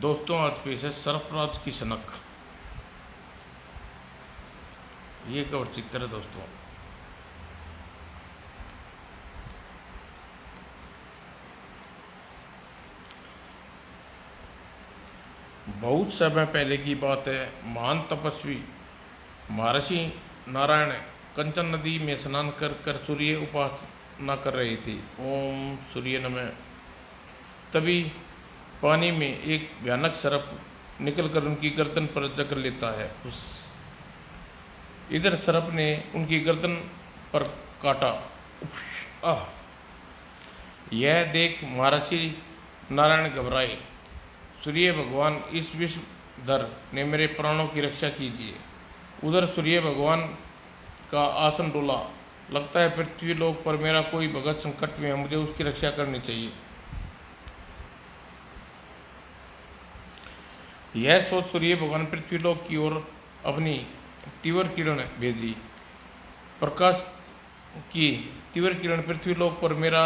दोस्तों आज पेश है सरफराज की सनक। ये कवर चित्र है दोस्तों। बहुत समय पहले की बात है। महान तपस्वी महर्षि नारायण कंचन नदी में स्नान कर कर सूर्य उपासना कर रहे थे। ओम सूर्य नमः। तभी पानी में एक भयानक सर्प निकलकर उनकी गर्दन पर जकड़ लेता है। इधर सर्प ने उनकी गर्दन पर काटा। आह! यह देख महर्षि नारायण घबराए। सूर्य भगवान, इस विषधर ने मेरे प्राणों की रक्षा कीजिए। उधर सूर्य भगवान का आसन डोला। लगता है पृथ्वी लोक पर मेरा कोई भगत संकट में है, मुझे उसकी रक्षा करनी चाहिए। यह सोच सूर्य भगवान पृथ्वी लोक की ओर अपनी तीव्र किरण भेजी। प्रकाश की तीव्र किरण, पृथ्वी लोक पर मेरा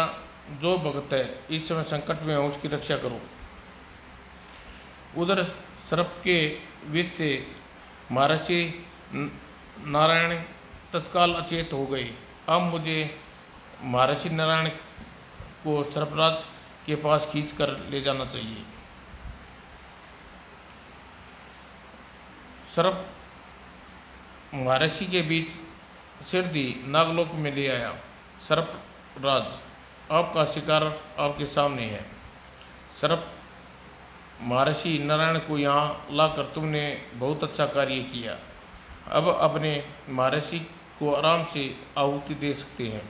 जो भगत है इस समय संकट में है, उसकी रक्षा करो। उधर सर्प के विष से महर्षि नारायण तत्काल अचेत हो गए। अब मुझे महर्षि नारायण को सर्पराज के पास खींच कर ले जाना चाहिए। सर्प महर्षि के बीच सिर दी नागलोक में ले आया। सर्पराज, आपका शिकार आपके सामने है। सर्प महर्षि नारायण को यहाँ लाकर तुमने बहुत अच्छा कार्य किया। अब अपने महर्षि को आराम से आहुति दे सकते हैं।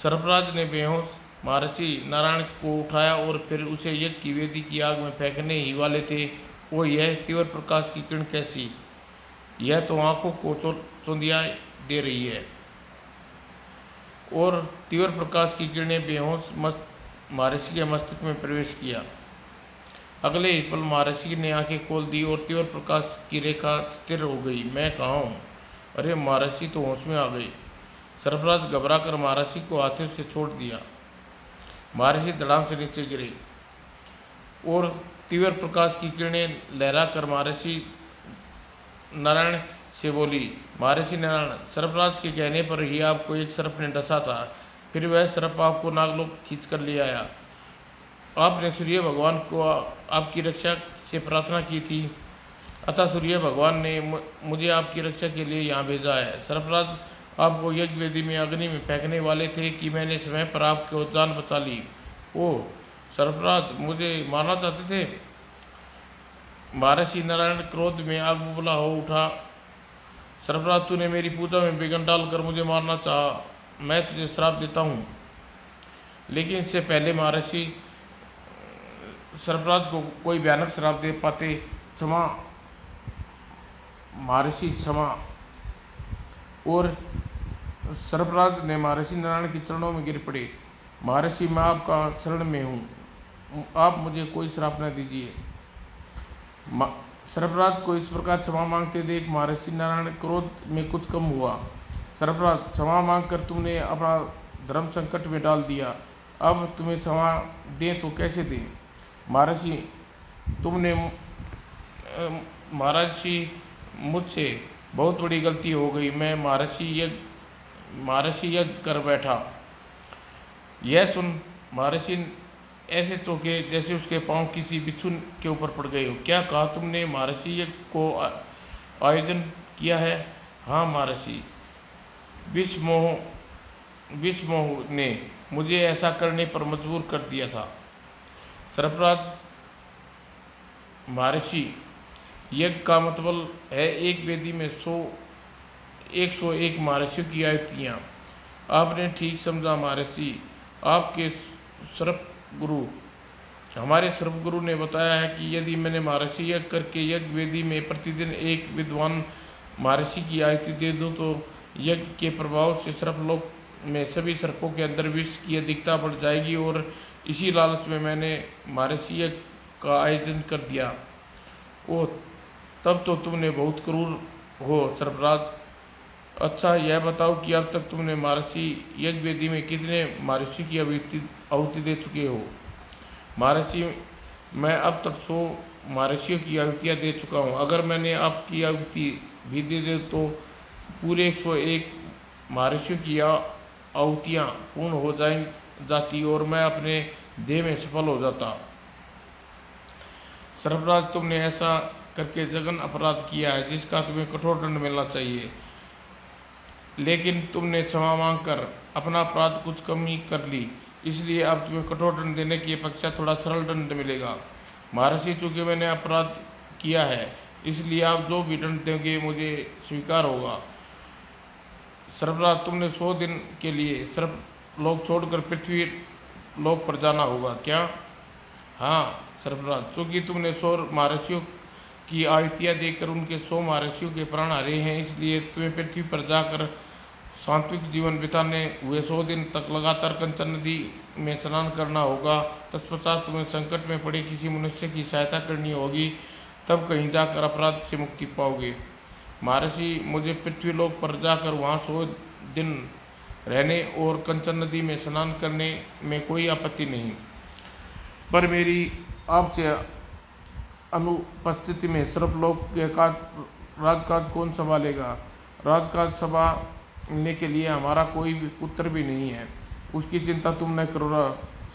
सर्पराज ने बेहोश महर्षि नारायण को उठाया और फिर उसे यज्ञ की वेदी की आग में फेंकने ही वाले थे। वो यह तीव्र प्रकाश की किरण कैसी! यह तो आंखों को चौंधिया दे रही है। और तीव्र प्रकाश की किरणें बेहोश महर्षि के मस्तिष्क में प्रवेश किया। अगले ही पल महर्षि ने आंखें खोल दी और तीव्र प्रकाश की रेखा स्थिर हो गई। मैं कहाँ हूँ? अरे महर्षि तो होश में आ गए। सर्पराज घबरा कर महर्षि को हाथों से छोड़ दिया। महर्षि धड़ाम से नीचे गिरे और तीव्र प्रकाश की किरणें लहरा कर महर्षि नारायण से बोली। महर्षि नारायण, सर्पराज के कहने पर ही आपको एक सर्प ने डसा था, फिर वह सर्प आपको नागलोक खींच कर ले आया। आपने सूर्य भगवान को आपकी रक्षा से प्रार्थना की थी, अतः सूर्य भगवान ने मुझे आपकी रक्षा के लिए यहाँ भेजा है। सर्पराज, आपको यज्ञ वेदी में अग्नि में फेंकने वाले थे कि मैंने समय पर आपकी जान बचा ली। ओह सर्पराज, मुझे मारना चाहते थे? महर्षि नारायण क्रोध में आग बबूला हो उठा। सर्पराज, तूने मेरी पूजा में विघ्न डालकर मुझे मारना चाहा। मैं तुझे श्राप देता हूँ। लेकिन इससे पहले महर्षि सर्पराज को कोई भयानक श्राप दे पाते। क्षमा महर्षि, क्षमा। और सर्पराज ने महर्षि नारायण के चरणों में गिर पड़े। महर्षि, मैं आपका शरण में हूँ, आप मुझे कोई श्राप न दीजिए। सर्पराज को इस प्रकार क्षमा मांगते देख महर्षि नारायण क्रोध में कुछ कम हुआ। सर्पराज, क्षमा मांगकर तुमने अपना धर्म संकट में डाल दिया। अब तुम्हें क्षमा दें तो कैसे दें? महर्षि, मुझसे बहुत बड़ी गलती हो गई। मैं महर्षि यज्ञ कर बैठा। यह सुन महर्षि ऐसे चौंके जैसे उसके पांव किसी बिच्छू के ऊपर पड़ गए हो। क्या कहा तुमने? महर्षि यज्ञ को आयोजन किया है? हाँ महर्षि, विष मोह ने मुझे ऐसा करने पर मजबूर कर दिया था। सर्पराज, महर्षि, यज्ञ का मतलब है एक वेदी में 101 महर्षियों की आहुतियाँ। आपने ठीक समझा महर्षि। आपके हमारे सर्प गुरु ने बताया है कि यदि मैंने महर्षि यज्ञ करके यज्ञ वेदी में प्रतिदिन एक विद्वान महर्षि की आहुति दे दूं तो यज्ञ के प्रभाव से सर्पलोक में सभी सर्पों के अंदर विष की अधिकता बढ़ जाएगी। और इसी लालच में मैंने महर्षि यज्ञ का आयोजन कर दिया। ओह, तब तो तुमने बहुत क्रूर हो सर्पराज। अच्छा यह बताओ कि अब तक तुमने महर्षि यज्ञ वेदी में कितने महर्षि की आहुति दे चुके हो? महर्षि, मैं अब तक 100 महर्षियों की आहुतियाँ दे चुका हूँ। अगर मैंने आपकी आहुति भी दे दे तो पूरे 101 महर्षियों की आहुतियाँ पूर्ण हो जाती और मैं अपने देह में सफल हो जाता। सर्फराज, तुमने ऐसा करके जघन अपराध किया है जिसका तुम्हें कठोर दंड मिलना चाहिए, लेकिन तुमने क्षमा मांगकर अपना अपराध कुछ कम ही कर ली, इसलिए अब तुम्हें कठोर दंड देने की अपेक्षा थोड़ा सरल दंड मिलेगा। महर्षि, चूंकि मैंने अपराध किया है इसलिए आप जो भी दंड देंगे मुझे स्वीकार होगा। सर्फराज, तुमने 100 दिन के लिए सर्प लोक छोड़कर पृथ्वी लोक पर जाना होगा क्या? हाँ सर्फराज, चूंकि तुमने 100 महर्षियों की आहुतियाँ देकर उनके 100 महर्षियों के प्राण हरे हैं, इसलिए तुम्हें पृथ्वी पर जाकर सात्विक जीवन बिताने हुए 100 दिन तक लगातार कंचन नदी में स्नान करना होगा। तत्पश्चात तुम्हें संकट में पड़े किसी मनुष्य की सहायता करनी होगी, तब कहीं जाकर अपराध से मुक्ति पाओगे। महर्षि, मुझे पृथ्वीलोक पर जाकर वहाँ 100 दिन रहने और कंचन नदी में स्नान करने में कोई आपत्ति नहीं, पर मेरी आपसे अनुपस्थिति में सर्पलोक के राजकाज कौन संभालेगा? राजकाज संभालने के लिए हमारा कोई भी पुत्र भी नहीं है, उसकी चिंता तुम न करो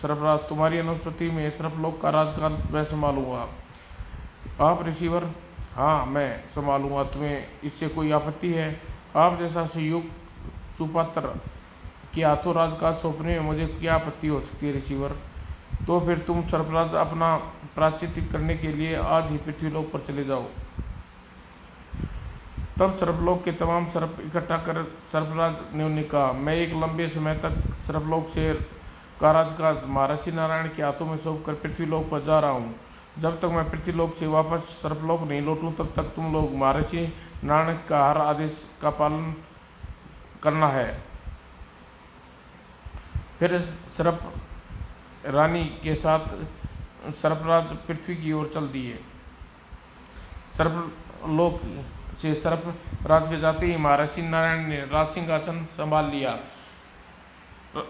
सर्फराज। तुम्हारी अनुपस्थिति में सर्पलोक का राजकाज मैं संभालूंगा। आप ऋषिवर? हाँ मैं संभालूंगा, तुम्हें इससे कोई आपत्ति है? आप जैसा संयुक्त सुपात्र के हाथों राजकाज सौंपने में मुझे क्या आपत्ति हो सकती है ऋषिवर? तो फिर तुम सर्फराज अपना प्रायश्चित करने के लिए आज ही पृथ्वीलोक पर चले जाओ। तब सर्पलोक के तमाम सर्प इकट्ठा कर सर्फराज ने कहा, मैं एक लंबे समय तक सर्पलोक से का राजकाज महर्षि नारायण के हाथों में सौंप कर पृथ्वीलोक पर जा रहा हूँ। जब तक मैं पृथ्वीलोक से वापस सर्पलोक नहीं लौटूं तब तक तुम लोग महर्षि नारायण का हर आदेश का पालन करना है। फिर सर्प रानी के साथ सर्पराज पृथ्वी की ओर चल दिए। सर्पलोक से सर्पराज के जाते ही महर्षि नारायण ने राज सिंहासन संभाल लिया।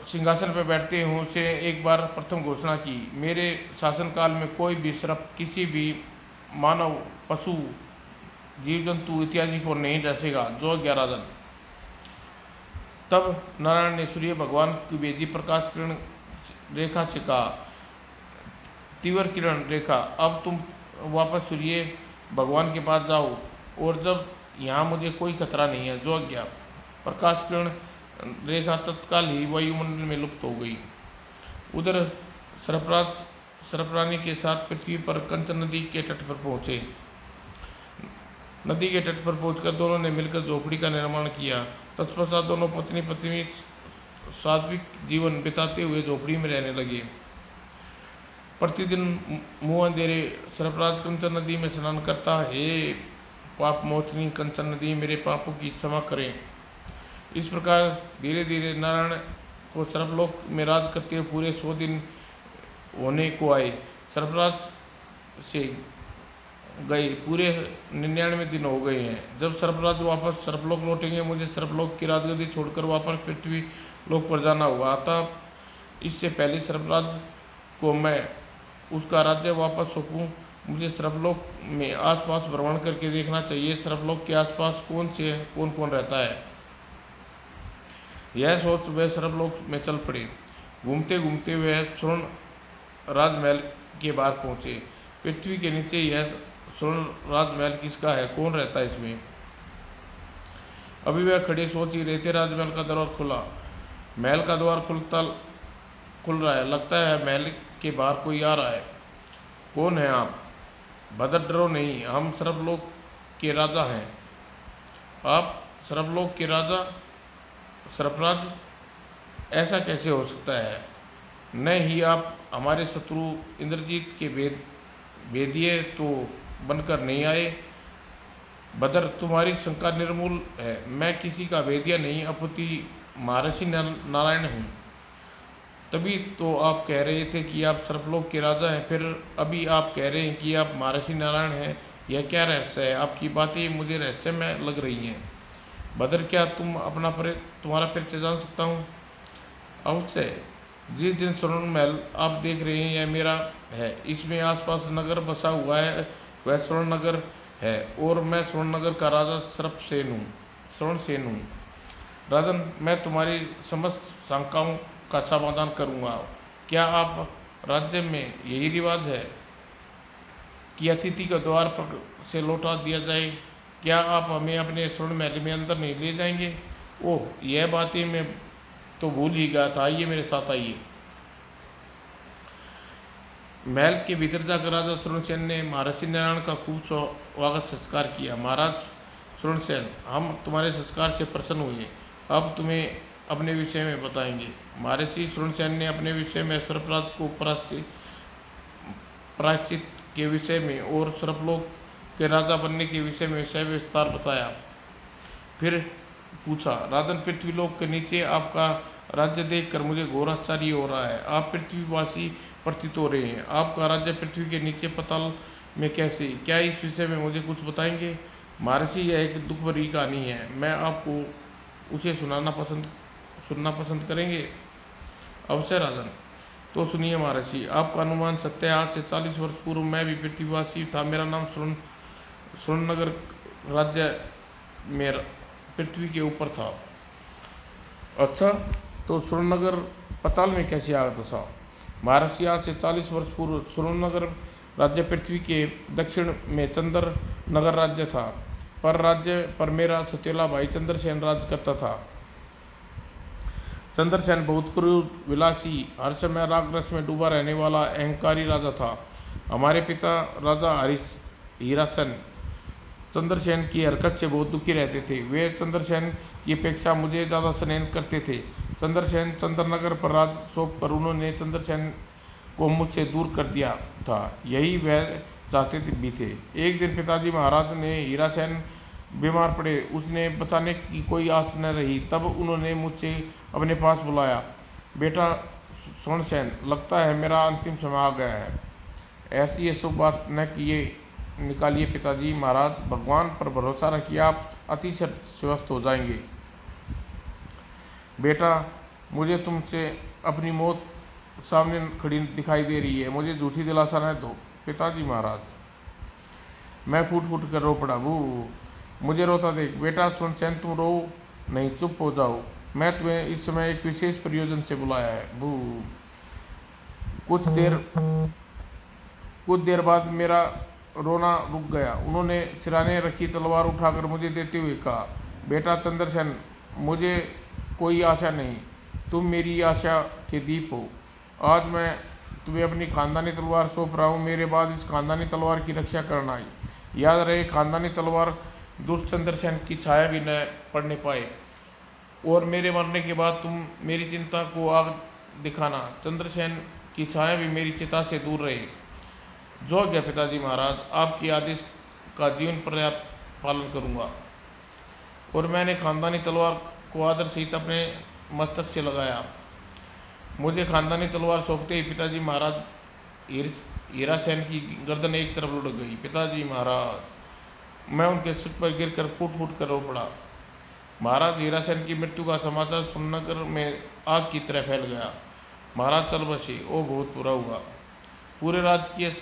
सिंहासन पर बैठते हुए उसे एक बार प्रथम घोषणा की, मेरे शासनकाल में कोई भी सर्प किसी भी मानव, पशु, जीव जंतु इत्यादि को नहीं डसेगा। जो 11 दिन। तब नारायण ने सूर्य भगवान की वेदी प्रकाश किरण रेखा से कहा, तीव्र किरण रेखा, अब तुम वापस सूर्य भगवान के पास जाओ और जब यहाँ मुझे कोई खतरा नहीं है। जो आज्ञा। प्रकाश किरण रेखा तत्काल ही वायुमंडल में लुप्त हो गई। उधर सर्परानी के साथ पृथ्वी पर कंचन नदी के तट पर पहुंचे। नदी के तट पर पहुंचकर दोनों ने मिलकर झोपड़ी का निर्माण किया। तत्पश्चात दोनों पत्नी पत्नी सात्विक जीवन बिताते हुए झोपड़ी में रहने लगे। प्रतिदिन मुँह अंधेरे सर्पराज कंचन नदी में स्नान करता, हे पाप मोचनी कंचन नदी, मेरे पापों की क्षमा करें। इस प्रकार धीरे धीरे नारायण को सर्पलोक में राज करते हुए पूरे 100 दिन होने को आए। सर्पराज से गए पूरे 99 दिन हो गए हैं। जब सर्पराज वापस सर्पलोक लौटेंगे मुझे सर्पलोक की राजगद्दी छोड़कर वापस पृथ्वी लोक पर जाना हुआ। अतः इससे पहले सर्पराज को मैं उसका राज्य वापस सौंपूं, मुझे सर्पलोक में आसपास भ्रमण करके देखना चाहिए, सर्पलोक के आसपास कौन कौन रहता है। यह सोच वह सर्पलोक में चल पड़े। घूमते घूमते वह स्वर्ण राजमहल के बाहर पहुँचे। पृथ्वी के नीचे यह स्वर्ण राजमहल किसका है, कौन रहता है इसमें? अभी वह खड़े सोच ही रहे थे, राजमहल का द्वार खुला। महल का द्वार खुल रहा है। लगता है महल के बाहर कोई आ रहा है। कौन है आप? भद्र, डरो नहीं, हम सर्पलोक के राजा हैं। आप सर्पलोक के राजा? सर्पराज, ऐसा कैसे हो सकता है? न ही आप हमारे शत्रु इंद्रजीत के भेदिए तो बनकर नहीं आए। भद्र, तुम्हारी शंका निर्मूल है। मैं किसी का भेदिया नहीं, अपितु महर्षि नारायण हूँ। तभी तो आप कह रहे थे कि आप सर्पलोक के राजा हैं, फिर अभी आप कह रहे हैं कि आप महर्षि नारायण हैं। यह क्या रहस्य है? आपकी बातें मुझे रहस्यमय लग रही हैं। भद्र, क्या तुम्हारा परिचय जान सकता हूँ? अवश्य। जिस दिन स्वर्ण महल आप देख रहे हैं यह मेरा है, इसमें आसपास नगर बसा हुआ है, वह स्वर्ण नगर है और मैं स्वर्ण नगर का राजा स्वर्ण सेन हूँ। राजन, मैं तुम्हारी समस्त शंकाओं का समाधान करूँगा। क्या आप राज्य में यही रिवाज है कि अतिथि को द्वार पर से लौटा दिया जाए? क्या आप हमें अपने स्वर्ण महल में अंदर नहीं ले जाएंगे? ओह, यह बातें मैं तो भूल ही गया था, आइए मेरे साथ आइए। महल के भीतर जाकर राजा सुरणसेन ने महर्षि नारायण का खूब स्वागत संस्कार किया। महाराज सुरणसेन, हम तुम्हारे संस्कार से प्रसन्न हुए, अब तुम्हें अपने विषय में बताएंगे। महर्षि सुरणसेन ने अपने विषय में सर्पराज को प्रायश्चित के विषय में और सर्पलोक के राजा बनने के विषय में सविस्तार बताया। फिर पूछा, राजन, पृथ्वीलोक के नीचे आपका राज्य देखकर मुझे घोर आश्चर्य हो रहा है। आप पृथ्वीवासी प्रतीत हो रहे हैं। आपका राज्य पृथ्वी के नीचे पाताल में कैसे? क्या इस विषय में मुझे कुछ बताएंगे? महर्षि, यह एक दुख भरी कहानी है, मैं आपको उसे सुनना पसंद करेंगे? अवश्य राजन। तो सुनिए महर्षि, आपका अनुमान सत्य है। आज से 40 वर्ष पूर्व मैं भी पृथ्वीवासी था। मेरा नाम स्वर्णनगर राज्य मेरा पृथ्वी के ऊपर था। अच्छा, तो स्वर्णनगर पाताल में कैसे आ दशा? महर्षि, आज से 40 वर्ष पूर्व स्वर्णनगर राज्य पृथ्वी के दक्षिण में चंद्र नगर राज्य था, पर मेरा सौतेला भाई चंद्रसेन राज करता था। चंद्रसेन बहुत क्रूर, विलासी, हर समय राग रस में डूबा रहने वाला अहंकारी राजा था। हमारे पिता राजा हीरासेन चंद्रसेन की हरकत से बहुत दुखी रहते थे। वे चंद्रसेन की अपेक्षा मुझे ज़्यादा स्नेह करते थे। चंद्रनगर पर राज सौंप कर उन्होंने चंद्रसेन को मुझसे दूर कर दिया था। यही वह चाहते भी थे। एक दिन पिताजी महाराज ने हीरासेन बीमार पड़े, उसने बचाने की कोई आस न रही। तब उन्होंने मुझसे अपने पास बुलाया। बेटा स्वर्णसेन, लगता है मेरा अंतिम समय आ गया है। ऐसी सब बात न निकालिए पिताजी महाराज, भगवान पर भरोसा रखिए, आप अतिशय स्वस्थ हो जाएंगे। बेटा, मुझे तुमसे अपनी मौत सामने खड़ी दिखाई दे रही है, मुझे झूठी दिलासा न दो। पिताजी महाराज, मैं फूट कर रो पड़ा। मुझे रोता देख। बेटा सुनसेन, तुम रो नहीं, चुप हो जाओ। मैं तुम्हें इस समय एक विशेष प्रयोजन से बुलाया है। कुछ देर बाद मेरा रोना रुक गया। उन्होंने सिराने रखी तलवार उठाकर मुझे देते हुए कहा, बेटा चंद्रसेन, मुझे कोई आशा नहीं, तुम मेरी आशा के दीप हो। आज मैं तुम्हें अपनी खानदानी तलवार सौंप रहा हूँ। मेरे बाद इस खानदानी तलवार की रक्षा करना। याद रहे, खानदानी तलवार दुष्ट चंद्रसेन की छाया भी न पड़ने पाए, और मेरे मरने के बाद तुम मेरी चिंता को आग दिखाना। चंद्रसेन की छाया भी मेरी चिता से दूर रहे। जो आज्ञा पिताजी महाराज, आपके आदेश का जीवन पर्याप्त पालन करूंगा। और मैंने खानदानी तलवार को आदर सहित अपने मस्तक से लगाया। मुझे खानदानी तलवार सौंपते ही पिताजी महाराज हीरासेन की गर्दन एक तरफ लुढ़क गई। पिताजी महाराज, मैं उनके सिर पर गिरकर फूट कर रो पड़ा। महाराज हीरासेन की मृत्यु का समाचार सुनकर में आग की तरह फैल गया। महाराज चल बसे। ओ, बहुत बुरा हुआ। पूरे राजकीय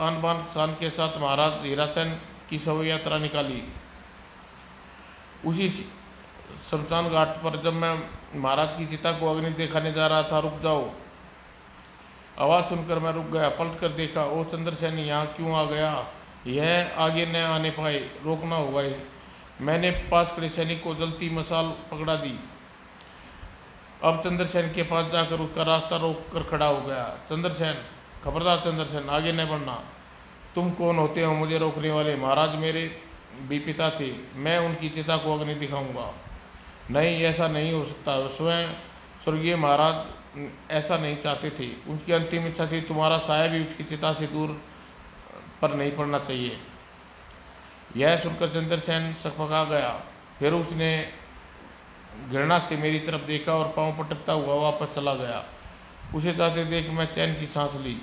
आन बान शान के साथ महाराज हीरासेन की शव यात्रा निकाली। उसी शमशान घाट पर जब मैं महाराज की चिता को अग्नि दिखाने जा रहा था, रुक जाओ, आवाज़ सुनकर मैं रुक गया। पलट कर देखा, ओ चंद्रसेन यहाँ क्यों आ गया? यह आगे न आने पाए, रोकना होगा। मैंने पास खड़े सैनिक को जलती मसाल पकड़ा दी। अब चंद्रसेन के पास जाकर उसका रास्ता रोक कर खड़ा हो गया। चंद्रसेन, खबरदार चंद्रसेन, आगे न बढ़ना। तुम कौन होते हो मुझे रोकने वाले? महाराज मेरे भी पिता थे, मैं उनकी चिता को अग्नि दिखाऊंगा। नहीं, ऐसा नहीं हो सकता। स्वयं स्वर्गीय महाराज ऐसा नहीं चाहते थे। उनकी अंतिम इच्छा थी तुम्हारा साया भी उसकी चिता से दूर पर नहीं पड़ना चाहिए। यह सुनकर चंद्रसेन सकपका गया। फिर उसने घृणा से मेरी तरफ देखा और पांव पटकता हुआ वापस चला गया। उसे जाते देख मैं चैन की सांस ली।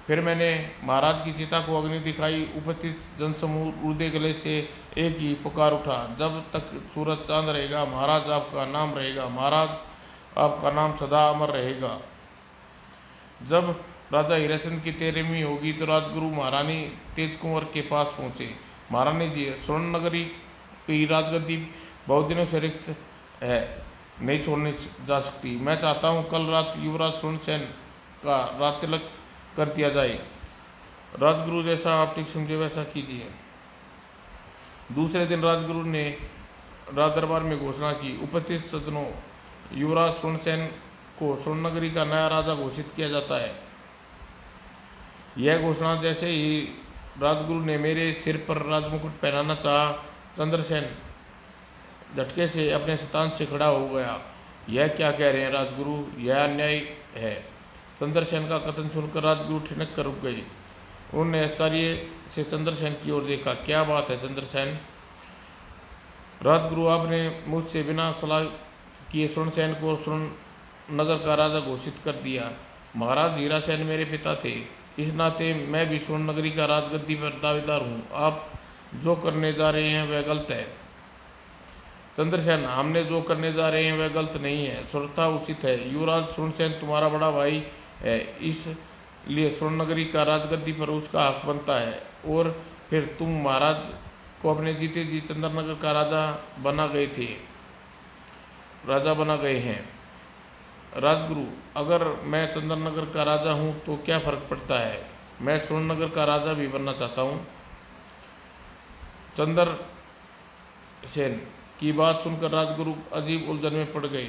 फिर मैंने महाराज की चिता को अग्नि दिखाई। उपस्थित जनसमूह रुदे गले से एक ही पुकार उठा, जब तक सूरज चांद रहेगा महाराज आपका नाम रहेगा। महाराज आपका नाम सदा अमर रहेगा। जब राजा हीराचंद की 13वीं होगी तो राजगुरु महारानी तेज कुंवर के पास पहुंचे। महारानी जी, स्वर्ण नगरी की राजगद्दी बहुत दिनों से रिक्त है, नहीं छोड़नी जा सकती। मैं चाहता हूं कल रात युवराज सुरसेन का रात तिलक कर दिया जाए। राजगुरु जैसा आप ठीक समझे वैसा कीजिए। दूसरे दिन राजगुरु ने राज दरबार में घोषणा की, उपस्थित सज्जनों, युवराज सुरसेन को स्वर्णनगरी का नया राजा घोषित किया जाता है। यह घोषणा जैसे ही राजगुरु ने मेरे सिर पर राजमुकुट पहनाना चाहा, चंद्रसेन झटके से अपने स्थान से खड़ा हो गया। यह क्या कह रहे हैं राजगुरु, यह अन्याय है। चंद्रसेन का कथन सुनकर राजगुरु ठिनक कर रुक गए। उन्होंने आश्चर्य से चंद्रसेन की ओर देखा। क्या बात है चंद्रसेन? राजगुरु, आपने मुझसे बिना सलाह किए सुरसेन को स्वर्ण नगर का राजा घोषित कर दिया। महाराज हीरासेन मेरे पिता थे, इस नाते मैं भी स्वर्ण नगरी का राजगद्दी पर दावेदार हूँ। आप जो करने जा रहे हैं वह गलत है। चंद्रसेन, हमने जो करने जा रहे हैं वह गलत नहीं है, सर्वथा उचित है। युवराज सुरसेन तुम्हारा बड़ा भाई है, इसलिए स्वर्ण नगरी का राजगद्दी पर उसका हक बनता है। और फिर तुम महाराज को अपने जीते जी चंद्रनगर का राजा बना गए हैं। राजगुरु, अगर मैं चंद्रनगर का राजा हूँ तो क्या फर्क पड़ता है? मैं स्वर्णनगर का राजा भी बनना चाहता हूँ। चंद्रसेन की बात सुनकर राजगुरु अजीब उलझन में पड़ गए।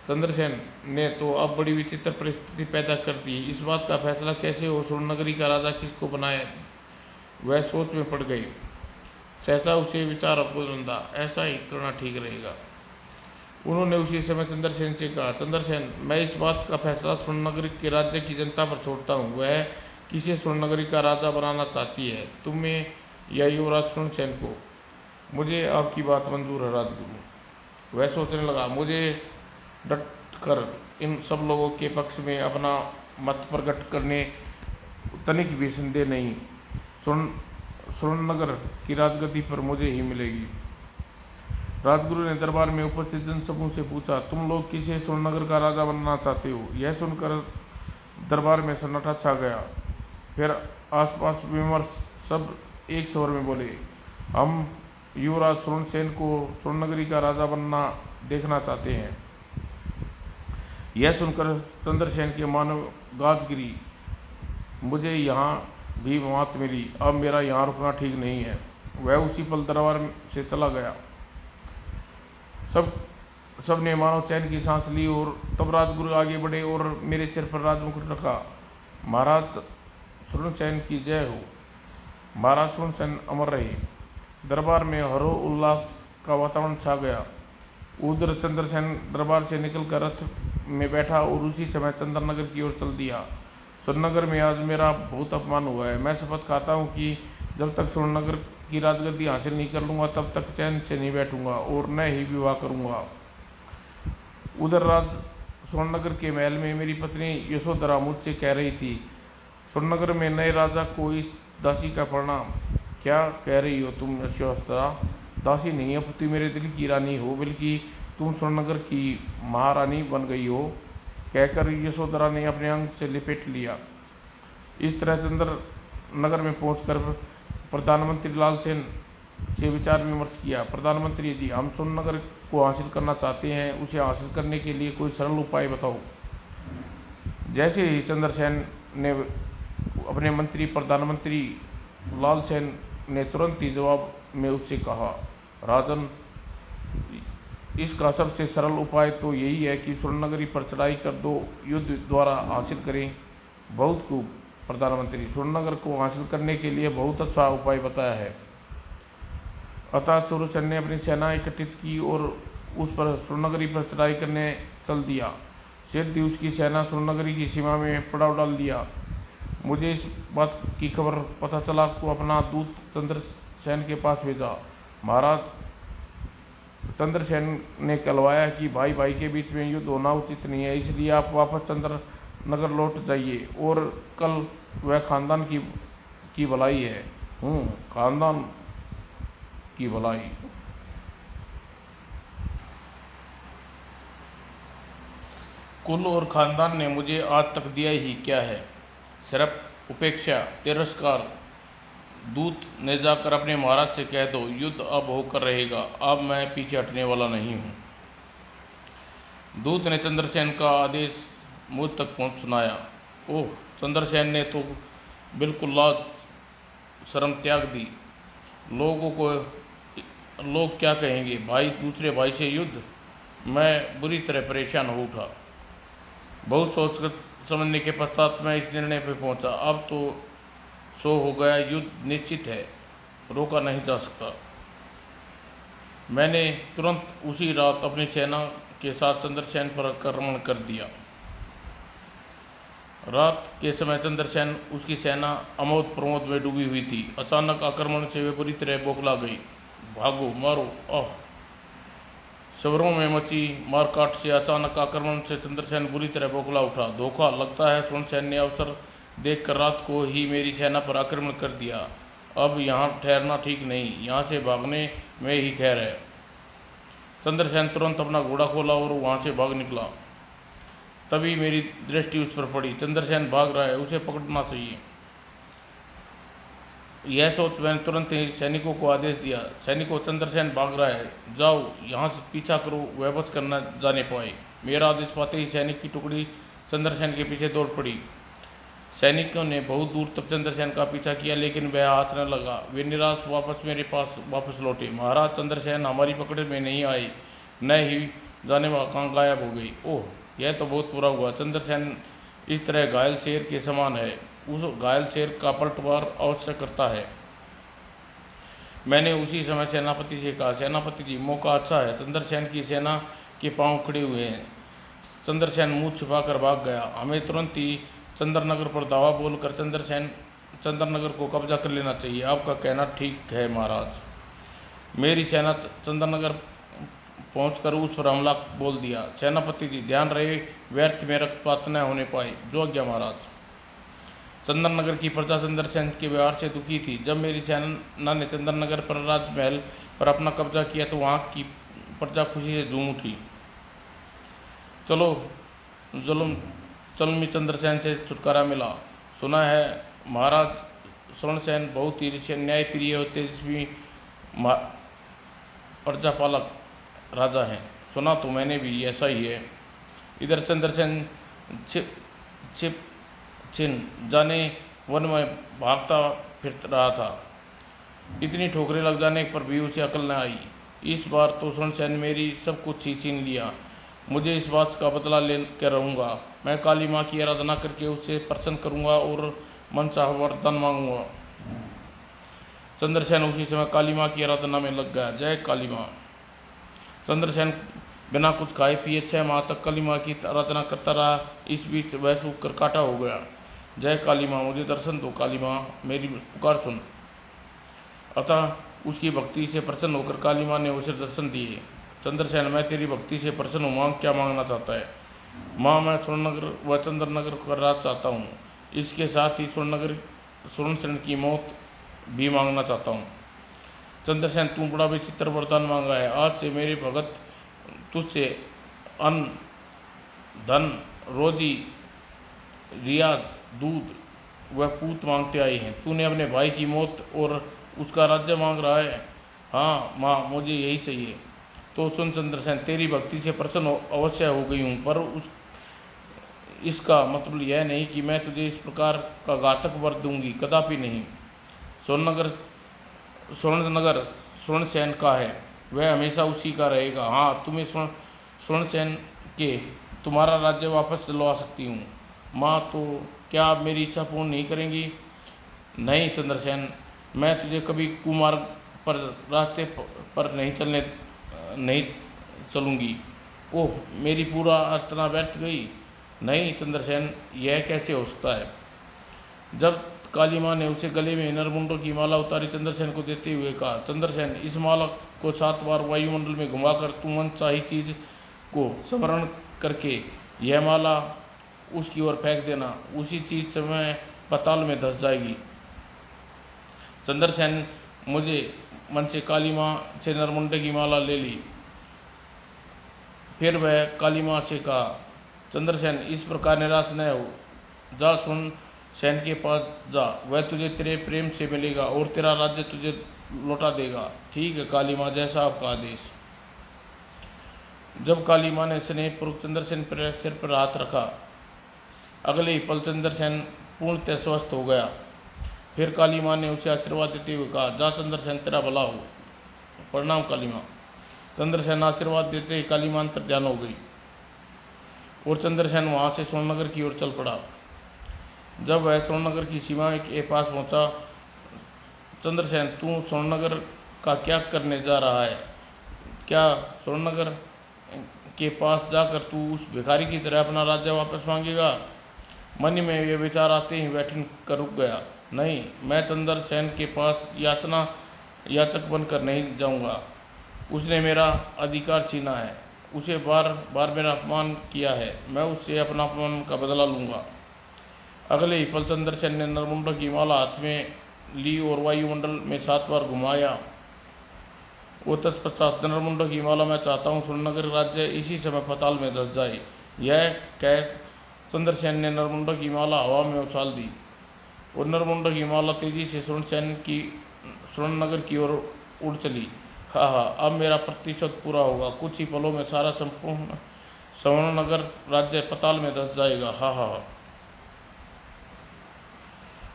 चंद्रसेन ने तो अब बड़ी विचित्र परिस्थिति पैदा कर दी। इस बात का फैसला कैसे हो, स्वर्णनगरी का राजा किसको बनाए? वह सोच में पड़ गए। सहसा उसे विचार बंधा, ऐसा ही करना ठीक रहेगा। उन्होंने उसी समय चंद्रसेन से कहा, चंद्रसेन, मैं इस बात का फैसला स्वर्णनगरी के राज्य की जनता पर छोड़ता हूँ। वह किसे स्वर्णनगरी का राजा बनाना चाहती है, तुम्हें या युवराज सुरसेन को? मुझे आपकी बात मंजूर है राजगुरु। वह सोचने लगा, मुझे डट कर इन सब लोगों के पक्ष में अपना मत प्रकट करने तनिक भी संदेह नहीं। स्वर्णनगर की राजगद्दी पर मुझे ही मिलेगी। राजगुरु ने दरबार में उपस्थित जनसमूह से पूछा, तुम लोग किसे स्वर्णनगर का राजा बनना चाहते हो? यह सुनकर दरबार में सन्नाटा छा गया। फिर आसपास विमर्श सब एक स्वर में बोले, हम युवराज सुरसेन को स्वर्णनगरी का राजा बनना देखना चाहते हैं। यह सुनकर चंद्रसेन के मानव गाज गिरी। मुझे यहाँ भी मौत मिली, अब मेरा यहाँ रुकना ठीक नहीं है। वह उसी पल दरबार से चला गया। सब ने मानो चैन की सांस ली और तब राजगुरु आगे बढ़े और मेरे सिर पर राजमुकुट रखा। महाराज सुरसेन की जय हो, महाराज सुरसेन अमर रहे। दरबार में हरो उल्लास का वातावरण छा गया। उधर चंद्रसेन दरबार से निकलकर रथ में बैठा और उसी समय चंद्रनगर की ओर चल दिया। स्वर्णनगर में आज मेरा बहुत अपमान हुआ है। मैं शपथ खाता हूँ कि जब तक स्वर्णनगर की राजगद्दी हासिल नहीं कर लूँगा तब तक चैन से नहीं बैठूंगा और न ही विवाह करूँगा। उधर स्वर्णनगर के महल में मेरी पत्नी यशोधरा मुझसे कह रही थी, स्वर्णनगर में नए राजा को इस दासी का परिणाम। क्या कह रही हो तुम यशोधरा? दासी नहीं है, पुत्री मेरे दिल की रानी हो, बल्कि तुम स्वर्णनगर की महारानी बन गई हो, कहकर यशोधरा ने अपने अंग से लिपेट लिया। इस तरह चंद्रनगर में पहुंचकर प्रधानमंत्री लालसेन से विचार विमर्श किया। प्रधानमंत्री जी, हम स्वर्णनगर को हासिल करना चाहते हैं, उसे हासिल करने के लिए कोई सरल उपाय बताओ। जैसे ही चंद्रसेन ने अपने मंत्री प्रधानमंत्री लालसेन ने तुरंत ही जवाब में उससे कहा, राजन, इसका सबसे सरल उपाय तो यही है कि स्वर्णनगरी पर चढ़ाई कर दो युद्ध द्वारा हासिल करें। बहुत खूब प्रधानमंत्री, स्वर्णनगर को हासिल करने के लिए बहुत अच्छा उपाय बताया है। अतः सुरसेन ने अपनी सेना एकत्रित की और उस पर स्वर्णनगरी पर चढ़ाई करने चल दिया। शीघ्र ही उसकी सेना स्वर्णनगरी की सीमा में पड़ाव डाल दिया। मुझे इस बात की खबर पता चला तो अपना दूत चंद्रसेन के पास भेजा। महाराज चंद्रसेन ने कहलवाया कि भाई भाई के बीच में युद्ध होना उचित नहीं है, इसलिए आप वापस चंद्रनगर लौट जाइए और कल वह खानदान की भलाई है। खानदान की भलाई। कुल और खानदान ने मुझे आज तक दिया ही क्या है? सिर्फ उपेक्षा, तिरस्कार। दूत ने जाकर अपने महाराज से कह दो, युद्ध अब होकर रहेगा, अब मैं पीछे हटने वाला नहीं हूँ। दूत ने चंद्रसेन का आदेश मुझ तक पहुँच सुनाया। ओह, चंद्रसेन ने तो बिल्कुल लाज शर्म त्याग दी। लोग क्या कहेंगे? भाई दूसरे भाई से युद्ध? मैं बुरी तरह परेशान हो उठा। बहुत सोच कर समझने के पश्चात मैं इस निर्णय पर पहुंचा, अब तो सो हो गया, युद्ध निश्चित है, रोका नहीं जा सकता। मैंने तुरंत उसी रात अपनी सेना के साथ चंद्रसेन पर आक्रमण कर दिया। रात के समय चंद्रसेन उसकी सेना अमोद प्रमोद में डूबी हुई थी। अचानक आक्रमण से वे बुरी तरह बौखला गई। भागो, मारो, आह! शहरों में मची मारकाट से अचानक आक्रमण से चंद्रसेन बुरी तरह बौखला उठा। धोखा, लगता है सोनसेन ने अवसर देखकर रात को ही मेरी सेना पर आक्रमण कर दिया। अब यहाँ ठहरना ठीक नहीं, यहाँ से भागने में ही खैर है। चंद्रसेन तुरंत अपना घोड़ा खोला और वहाँ से भाग निकला। तभी मेरी दृष्टि उस पर पड़ी। चंद्रसेन भाग रहा है, उसे पकड़ना चाहिए। यह सोच मैंने तुरंत ही सैनिकों को आदेश दिया, सैनिकों, चंद्रसेन भाग रहा है, जाओ यहाँ से पीछा करो, वह बच कर न जाने पाए। मेरा आदेश पाते ही सैनिक की टुकड़ी चंद्रसेन के पीछे दौड़ पड़ी। सैनिकों ने बहुत दूर तक चंद्रसेन का पीछा किया, लेकिन वह हाथ न लगा। वे निराश वापस मेरे पास वापस लौटे। महाराज, चंद्रसेन हमारी पकड़ में नहीं आए, न ही जाने कहाँ गायब हो गई। ओह, यह तो बहुत बुरा हुआ। चंद्रसेन इस तरह घायल शेर के समान है, उस घायल शेर का पलटवार अवश्य करता है। मैंने उसी समय सेनापति से कहा, सेनापति जी, मौका अच्छा है, चंद्रसेन की सेना के पांव खड़े हुए हैं। चंद्रसेन मुँह छिपाकर भाग गया। हमें तुरंत ही चंद्रनगर पर दावा बोलकर चंद्रनगर को कब्जा कर लेना चाहिए। आपका कहना ठीक है महाराज। मेरी सेना चंद्रनगर पहुंचकर उस पर हमला बोल दिया। सेनापति जी, ध्यान रहे, व्यर्थ में रक्तपात न होने पाए। जो आज्ञा महाराज। चंद्रनगर की प्रजा चंद्रसेन के व्यवहार से दुखी थी। जब मेरी सेना ने चंद्रनगर पर राजमहल पर अपना कब्जा किया तो वहाँ की प्रजा खुशी से झूम उठी। चलो जुल्मी चंद्रसेन से छुटकारा मिला। सुना है महाराज स्वर्णसेन बहुत ही न्यायप्रिय और तेजस्वी प्रजापालक राजा हैं। सुना तो मैंने भी ऐसा ही है। इधर चंद्रसेन छिन जाने वन में भागता फिर रहा था। इतनी ठोकरें लग जाने पर भी उसे अकल न आई। इस बार तो स्वर्णसेन मेरी सब कुछ ही छीन लिया। मुझे इस बात का बदला लेकर रहूँगा। मैं काली माँ की आराधना करके उससे प्रसन्न करूँगा और मनचाहा वरदान मांगूंगा। चंद्रसेन उसी समय काली माँ की आराधना में लग गया। जय काली माँ। चंद्रसेन बिना कुछ खाए पिए 6 माह तक काली माँ की आराधना करता रहा। इस बीच वह सूख कर काटा हो गया। जय काली माँ, मुझे दर्शन दो, काली माँ मेरी पुकार सुन। अतः उसकी भक्ति से प्रसन्न होकर काली माँ ने उसे दर्शन दिए। चंद्रसेन, मैं तेरी भक्ति से प्रसन्न हूँ, मांग क्या मांगना चाहता है? माँ, मैं स्वर्णनगर व चंद्रनगर का राज चाहता हूँ। इसके साथ ही स्वर्णसेन की मौत भी मांगना चाहता हूँ। चंद्रसेन, तू बड़ा विचित्र वरदान मांगा है। आज से मेरे भगत तुझसे अन्न, धन, रोजी, रियाज, दूध व पूत मांगते आए हैं। तूने अपने भाई की मौत और उसका राज्य मांग रहा है। हाँ माँ, मुझे यही चाहिए। तो सुन चंद्रसेन, तेरी भक्ति से प्रसन्न अवश्य हो गई हूँ, पर इसका मतलब यह नहीं कि मैं तुझे इस प्रकार का घातक वर दूंगी, कदापि नहीं। स्वर्णनगर स्वर्णसेन का है, वह हमेशा उसी का रहेगा। हाँ, तुम्हें स्वर्णसेन के तुम्हारा राज्य वापस दिलवा सकती हूँ। माँ, तो क्या आप मेरी इच्छा पूर्ण नहीं करेंगी? नहीं चंद्रसेन, मैं तुझे कभी कुमार्ग पर रास्ते पर नहीं चलूँगी। ओह, मेरी पूरा अर्चना व्यर्थ गई। नहीं चंद्रसेन, यह कैसे हो सकता है? जब काली माँ ने उसे गले में नरमुंडों की माला उतारी, चंद्रसेन को देते हुए कहा, चंद्रसेन, इस माला को 7 बार वायुमंडल में घुमाकर तू मनचाही चीज को स्मरण करके यह माला उसकी ओर फेंक देना। उसी चीज से मैं पाताल में धंस जाएगी। चंद्रसेन मुझे मन से काली माँ से नरमुंडे की माला ले ली। फिर वह काली माँ से कहा, चंद्रसेन इस प्रकार निराश न हो। जा सुन सेन के पास जा, वह तुझे तेरे प्रेम से मिलेगा और तेरा राज्य तुझे लौटा देगा। ठीक है काली माँ, जैसा आपका आदेश। जब काली माँ ने स्नेहपूर्वक चंद्रसेन पर सिर पर हाथ रखा, अगले ही पल चंद्रसेन पूर्णतः स्वस्थ हो गया। फिर काली माँ ने उसे आशीर्वाद देते हुए कहा, जा चंद्रसेन, तेरा भला हो। प्रणाम काली माँ। चंद्रसेन आशीर्वाद देते ही काली माँ अंतर ध्यान हो गई और चंद्रसेन वहाँ से स्वर्णनगर की ओर चल पड़ा। जब वह स्वर्णनगर की सीमा के पास पहुँचा, चंद्रसेन, तू स्वर्णनगर का क्या करने जा रहा है? क्या स्वर्णनगर के पास जाकर तू उस भिखारी की तरह अपना राज्य वापस मांगेगा? मन में यह विचार आते ही वह ठिन कर रुक गया। नहीं, मैं चंद्रसेन के पास याचक बनकर नहीं जाऊंगा। उसने मेरा अधिकार छीना है, उसे बार बार मेरा अपमान किया है, मैं उससे अपना अपमान का बदला लूंगा। अगले ही पल चंद्रसेन ने नरमुंड की माला हाथ में ली और वायुमंडल में 7 बार घुमाया। वो तत्पश्चात नरमुंड की माला, मैं चाहता हूँ स्वर्णनगर राज्य इसी समय पाताल में धंस जाए। यह कह चंद्रसेन ने नरमुंड की माला हवा में उछाल दी और नरमुंड की माला तेजी से स्वर्णनगर की ओर उड़ चली। हाँ, अब मेरा प्रतिशोध पूरा होगा। कुछ ही पलों में सारा संपूर्ण स्वर्णनगर राज्य पाताल में धंस जाएगा। हाँ।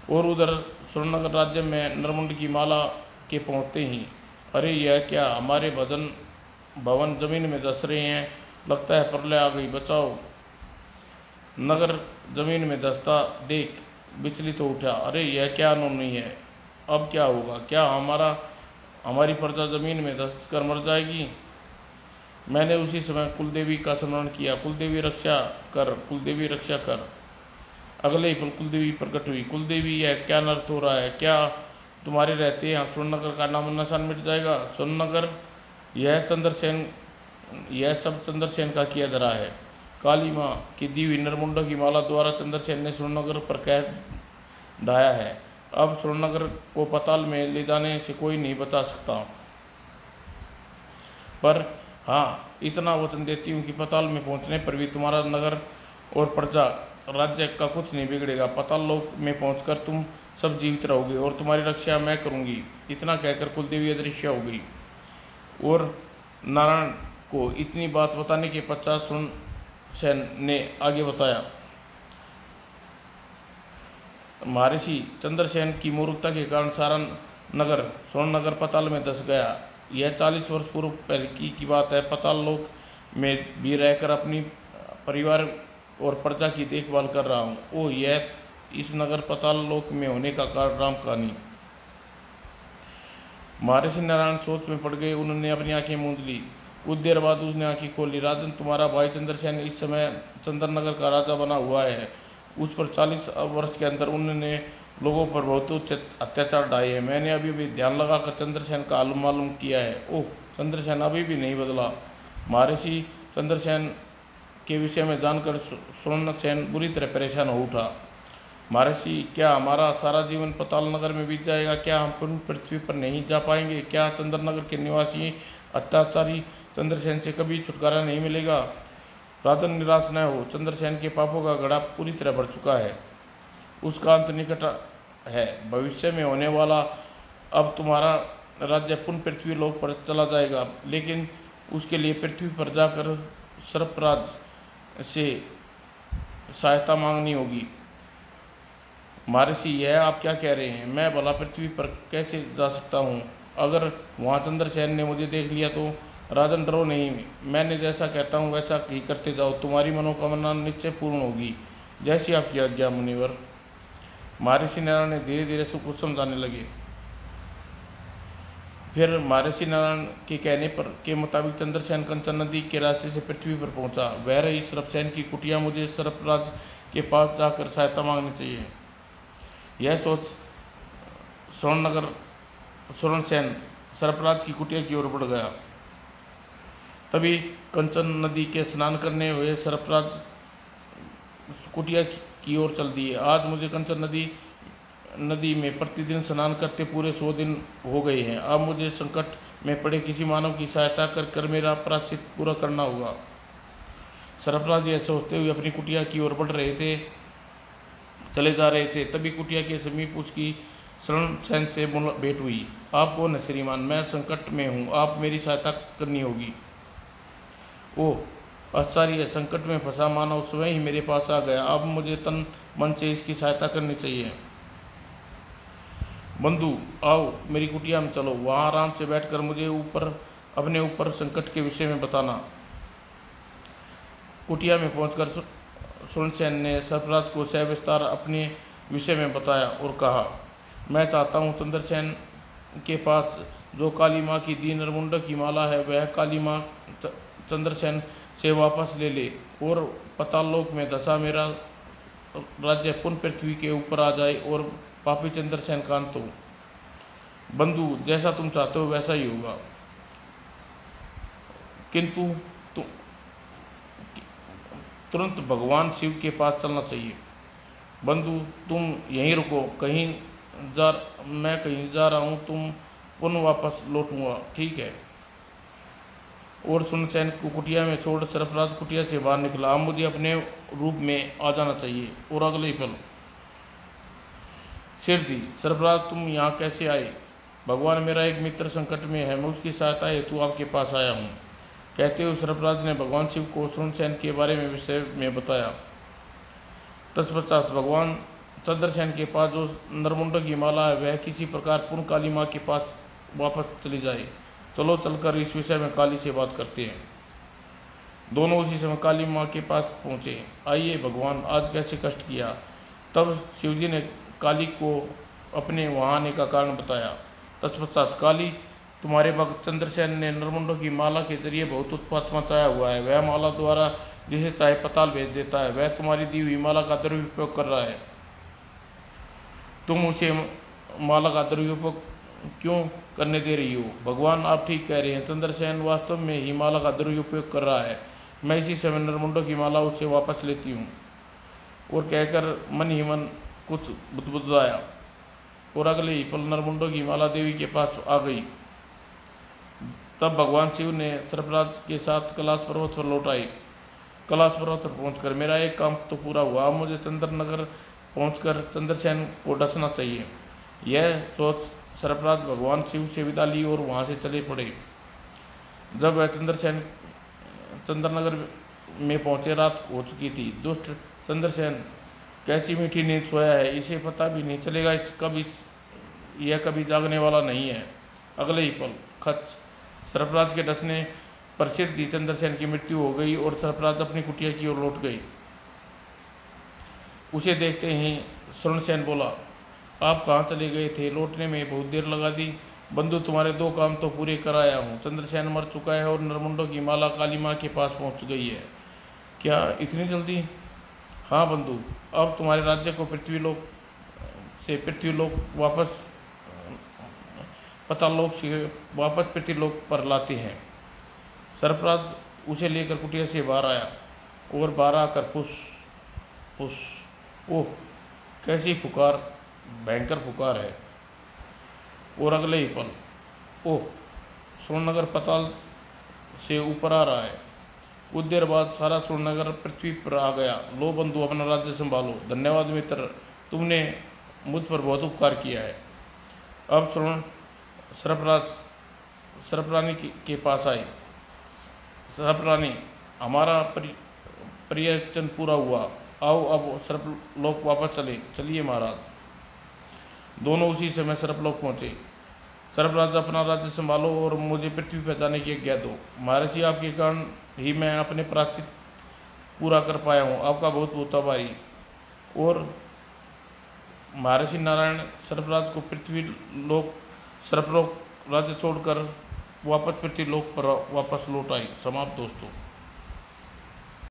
और उधर स्वर्णनगर राज्य में नरमुंड की माला के पहुँचते ही, अरे यह क्या, हमारे भवन जमीन में धंस रहे हैं। लगता है प्रलय आ गई, बचाओ। नगर जमीन में धंसता देख विचलित हो उठा। अरे यह क्या अनहोनी है, अब क्या होगा? क्या हमारी प्रजा जमीन में धंस कर मर जाएगी? मैंने उसी समय कुलदेवी का स्मरण किया। कुलदेवी रक्षा कर, कुलदेवी रक्षा कर। अगले ही पल कुलदेवी प्रकट हुई। कुलदेवी, यह क्या नर्थ हो रहा है? क्या तुम्हारे रहते यहाँ स्वर्णनगर का नामो निशान मिट जाएगा? स्वर्णनगर, यह सब चंद्रसेन का किया धरा है। काली माँ की दी हुई नरमुंड की माला द्वारा चंद्रसेन ने स्वर्णनगर पर कहर ढाया है। अब स्वर्णनगर को पाताल में ले जाने से कोई नहीं बचा सकता। पर हाँ, इतना वचन देती हूँ कि पाताल में पहुँचने पर भी तुम्हारा नगर और प्रजा राज्य का कुछ नहीं बिगड़ेगा। पाताल लोक में पहुंचकर तुम सब जीवित रहोगे और तुम्हारी रक्षा मैं करूंगी। इतना कहकर कुलदेवी अदृश्य हो गई। और नारायण को इतनी बात बताने के पश्चात स्वर्णसेन ने आगे बताया, महर्षि, चंद्रसेन की मूर्खता के कारण सारा नगर स्वर्णनगर पाताल में धंस गया। यह 40 वर्ष पूर्व पहले की बात है। पाताल लोक में भी रहकर अपनी परिवार और प्रजा की देखभाल कर रहा हूँ। ओह, यह इस नगर पाताल लोक में होने का कारण राम कहानी। महर्षि नारायण सोच में पड़ गए। उन्होंने अपनी आंखें मूंद ली। कुछ देर बाद उसने आंखें खोली। राजन, तुम्हारा भाई चंद्रसेन इस समय चंद्रनगर का राजा बना हुआ है। उस पर 40 वर्ष के अंदर उन्होंने लोगों पर बहुत उच्च अत्याचार ढाए हैं। मैंने अभी भी ध्यान लगाकर चंद्रसेन का हाल मालूम किया है। ओह, चंद्रसेन अभी भी नहीं बदला। महर्षि चंद्रसेन के विषय में जानकर स्वर्णसेन बुरी तरह परेशान हो उठा। महर्षि, क्या हमारा सारा जीवन पाताल नगर में बीत जाएगा? क्या हम पुनः पृथ्वी पर नहीं जा पाएंगे? क्या चंद्रनगर के निवासी अत्याचारी चंद्रसेन से कभी छुटकारा नहीं मिलेगा? राजन, निराश न हो। चंद्रसेन के पापों का घड़ा पूरी तरह भर चुका है। उसका अंत निकट है। भविष्य में होने वाला अब तुम्हारा राज्य पुनः पृथ्वी लोक पर चला जाएगा, लेकिन उसके लिए पृथ्वी पर जाकर सर्पराज से सहायता मांगनी होगी। महर्षि, यह आप क्या कह रहे हैं? मैं भला पृथ्वी पर कैसे जा सकता हूँ? अगर वहाँ चंद्रसेन ने मुझे देख लिया तो? राजन, डरो नहीं, मैंने जैसा कहता हूँ वैसा ही करते जाओ, तुम्हारी मनोकामना निश्चय पूर्ण होगी। जैसी आपकी आज्ञा मुनिवर। महर्षि नारायण ने धीरे धीरे सब कुछ समझाने लगे। फिर महर्षि नारायण के कहने के मुताबिक चंद्रसेन कंचन नदी के रास्ते से पृथ्वी पर पहुंचा। वह रही सर्पसेन की कुटिया। मुझे सर्पराज के पास जाकर सहायता मांगनी चाहिए। यह सोच स्वर्णसेन सर्पराज की कुटिया की ओर बढ़ गया। तभी कंचन नदी के स्नान करने हुए सर्पराज कुटिया की ओर चल दिए। आज मुझे कंचन नदी में प्रतिदिन स्नान करते पूरे 100 दिन हो गए हैं। अब मुझे संकट में पड़े किसी मानव की सहायता कर मेरा प्रायश्चित पूरा करना होगा। सरफराज यह सोचते हुए अपनी कुटिया की ओर बढ़ रहे थे, चले जा रहे थे, तभी कुटिया के समीप उसकी शरणसेन से भेंट हुई। आप कौन है श्रीमान? मैं संकट में हूँ, आप मेरी सहायता करनी होगी। ओह आश्चर्य है, संकट में फंसा मानव स्वयं ही मेरे पास आ गया। अब मुझे तन मन से इसकी सहायता करनी चाहिए। बंधु आओ मेरी कुटिया में चलो, वहाँ आराम से बैठकर मुझे अपने ऊपर संकट के विषय में बताना। कुटिया में पहुंचकर शरणसेन ने सरफराज को सविस्तार अपने विषय में बताया और कहा, मैं चाहता हूँ चंद्रसेन के पास जो काली माँ की दी नरमुंड की माला है, वह काली माँ चंद्रसेन से वापस ले ले और पतालोक में दशा मेरा राज्य पुनः पृथ्वी के ऊपर आ जाए और पापी चंद्रसेन का अंत हो। बंधु जैसा तुम चाहते हो वैसा ही होगा, किंतु तुरंत भगवान शिव के पास चलना चाहिए। बंधु तुम यहीं रुको, मैं कहीं जा रहा हूँ, तुम पुनः वापस लौटूंगा, ठीक है? और शरणसेन को कुटिया में छोड़ सरफराज कुटिया से बाहर निकला। अब मुझे अपने रूप में आ जाना चाहिए। और अगले ही पल सिरधी, सरफराज तुम यहाँ कैसे आए? भगवान मेरा एक मित्र संकट में है, मैं उसकी सहायता हेतु आपके पास आया हूँ। कहते हुए सरफराज ने भगवान शिव को शरणसेन के बारे में विषय में बताया। तत्पश्चात भगवान चंद्रसेन के पास जो नरमुंड की माला है, वह किसी प्रकार पुनः काली माँ के पास वापस चली जाए। चलो चलकर इस विषय में काली से बात करते हैं। दोनों उसी समय काली माँ के पास पहुँचे। आइए भगवान, आज कैसे कष्ट किया? तब शिवजी ने काली को अपने वहाँ आने का कारण बताया। तत्पश्चात काली, तुम्हारे भक्त चंद्रसेन ने नरमुंड की माला के जरिए बहुत उत्पात मचाया हुआ है। वह माला द्वारा जिसे चाहे पताल भेज देता है। वह तुम्हारी दी हुई माला का दुरुपयोग कर रहा है। तुम उसे माला का दुरुपयोग क्यों करने दे रही हो? भगवान आप ठीक कह रहे हैं, चंद्रसेन वास्तव में ही माला का दुरुपयोग कर रहा है। मैं इसी समय नरमुंड की माला उससे वापस लेती हूँ। और कहकर मन ही मन कुछ बुदबुदाया और अगले ही पल नरमुंड की माला देवी के पास आ गई। तब भगवान शिव ने सरफराज के साथ कैलाश पर्वत पर लौट आए। कैलाश पर्वत पर पहुंचकर मेरा एक काम तो पूरा हुआ, अब मुझे चंद्रनगर पहुंचकर चंद्रसेन को डसना चाहिए। यह सोच सरफराज भगवान शिव से विदा ली और वहां से चले पड़े। जब वह चंद्रनगर में पहुंचे, रात हो चुकी थी। दुष्ट चंद्रसेन कैसी मीठी नींद सोया है, इसे पता भी नहीं चलेगा यह कभी जागने वाला नहीं है। अगले ही पल खच, सरफराज के डसने पर सिरधी चंद्रसेन की मृत्यु हो गई और सरफराज अपनी कुटिया की ओर लौट गई। उसे देखते ही शरणसेन बोला, आप कहाँ चले गए थे? लौटने में बहुत देर लगा दी। बंधु तुम्हारे दो काम तो पूरे कराया हूँ। चंद्रसेन मर चुका है और नरमुंड की माला काली माँ के पास पहुँच गई है। क्या इतनी जल्दी? हाँ बंधु, अब तुम्हारे राज्य को पृथ्वीलोक वापस पतालोक से वापस पृथ्वीलोक पर लाते हैं। सरफराज उसे लेकर कुटिया से बाहर आया और बाहर आकर फुस ओह कैसी पुकार, भयंकर पुकार है। और अगले ही पल ओह स्वर्णनगर पताल से ऊपर आ रहा है। कुछ देर बाद सारा स्वर्णनगर पृथ्वी पर आ गया। लो बंधु, अपना राज्य संभालो। धन्यवाद मित्र, तुमने मुझ पर बहुत उपकार किया है। अब सरफराज सरफरानी के पास आए। सरफरानी, हमारा पर्यटन पूरा हुआ, आओ अब सरफलोक वापस चलिए महाराज। दोनों उसी समय सरफलोक पहुँचे। सरफराज, अपना राज्य संभालो और मुझे पृथ्वी पर जाने की आज्ञा दो। महर्षि, आपके कारण ही मैं अपने प्रायश्चित पूरा कर पाया हूँ, आपका बहुत बहुत आभारी। और महर्षि नारायण सरफराज को सरफलोक राज्य छोड़कर वापस पृथ्वीलोक पर वापस लौट आई। समाप्त दोस्तों।